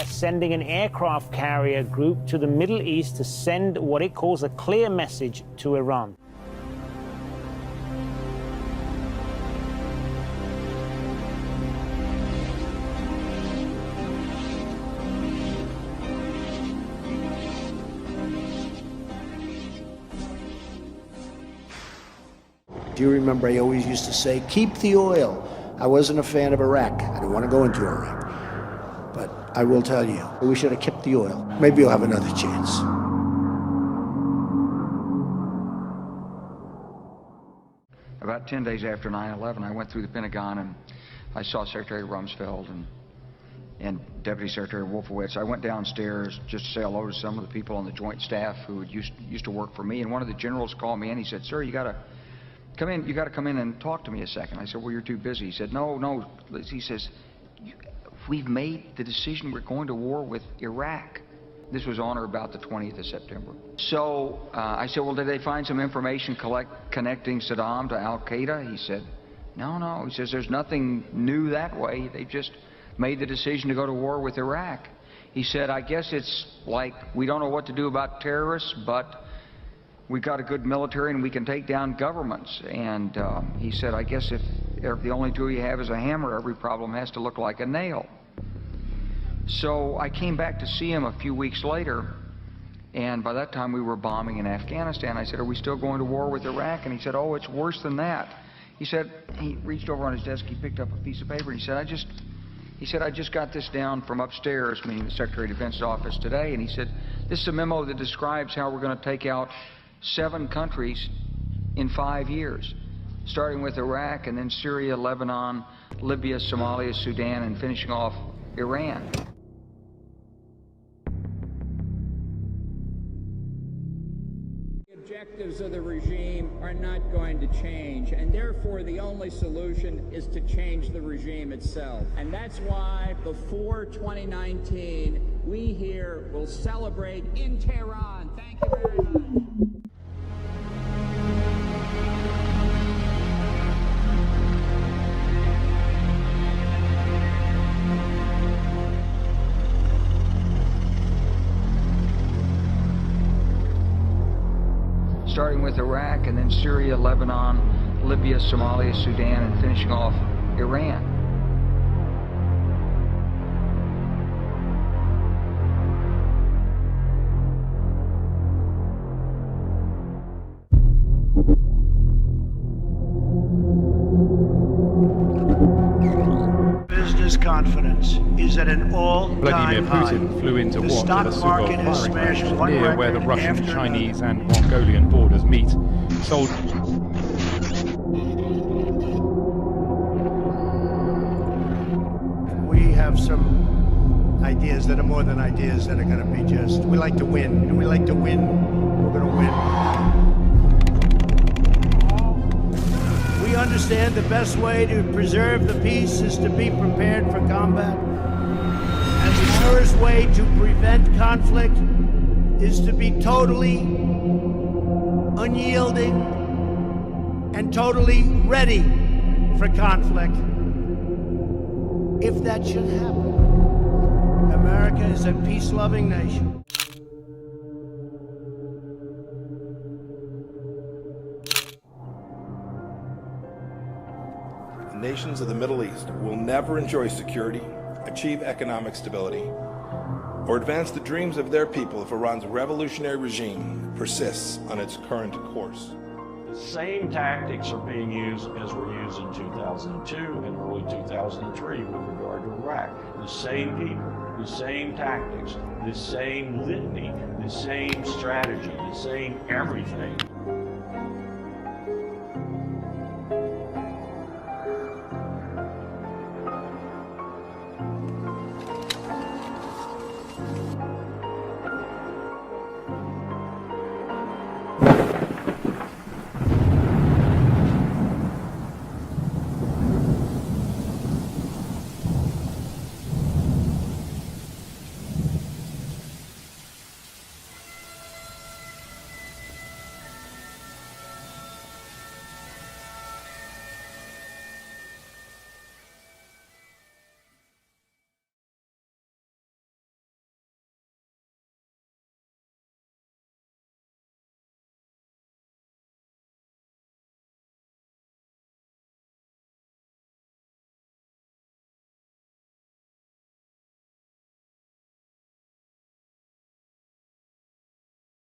Sending an aircraft carrier group to the Middle East to send what it calls a clear message to Iran. Do you remember I always used to say, keep the oil? I wasn't a fan of Iraq. I didn't want to go into Iraq. But I will tell you, we should have kept the oil. Maybe you'll have another chance. About 10 days after 9/11, I went through the Pentagon and I saw Secretary Rumsfeld and Deputy Secretary Wolfowitz. I went downstairs just to say hello to some of the people on the Joint Staff who used to work for me. And one of the generals called me and he said, "Sir, you got to come in. You got to come in and talk to me a second." I said, "Well, you're too busy." He said, "No." He says, "We've made the decision. We're going to war with Iraq." This was on or about the 20th of September. So I said, "Well, did they find some information connecting Saddam to Al-Qaeda?" He said, No. He says, "There's nothing new that way. They just made the decision to go to war with Iraq." He said, "I guess it's like we don't know what to do about terrorists, but we've got a good military and we can take down governments." And he said, "I guess if the only tool you have is a hammer, every problem has to look like a nail." So I came back to see him a few weeks later, and by that time we were bombing in Afghanistan. I said, "Are we still going to war with Iraq?" And he said, "Oh, it's worse than that." He said, he reached over on his desk, he picked up a piece of paper, and he said, I just got this down from upstairs, meaning the Secretary of Defense's office today, and he said, "This is a memo that describes how we're going to take out 7 countries in 5 years, starting with Iraq and then Syria, Lebanon, Libya, Somalia, Sudan, and finishing off Iran." The objectives of the regime are not going to change, and therefore the only solution is to change the regime itself. And that's why before 2019, we here will celebrate in Tehran. Thank you very much. Starting with Iraq and then Syria, Lebanon, Libya, Somalia, Sudan, and finishing off Iran. Business confidence is at an all-time high. Vladimir Putin flew into The watch stock at a market Sukhoi has firing smashed range one near where the record Russian, after Chinese and Mongolian borders meet. Sold. We have some ideas that are more than ideas that are going to be just, we like to win. And we like to win, we're going to win. We understand the best way to preserve the peace is to be prepared for combat. And the surest way to prevent conflict is to be totally unyielding and totally ready for conflict. If that should happen, America is a peace-loving nation. The nations of the Middle East will never enjoy security, achieve economic stability, or advance the dreams of their people if Iran's revolutionary regime persists on its current course. The same tactics are being used as were used in 2002 and early 2003 with regard to Iraq. The same people, the same tactics, the same litany, the same strategy, the same everything.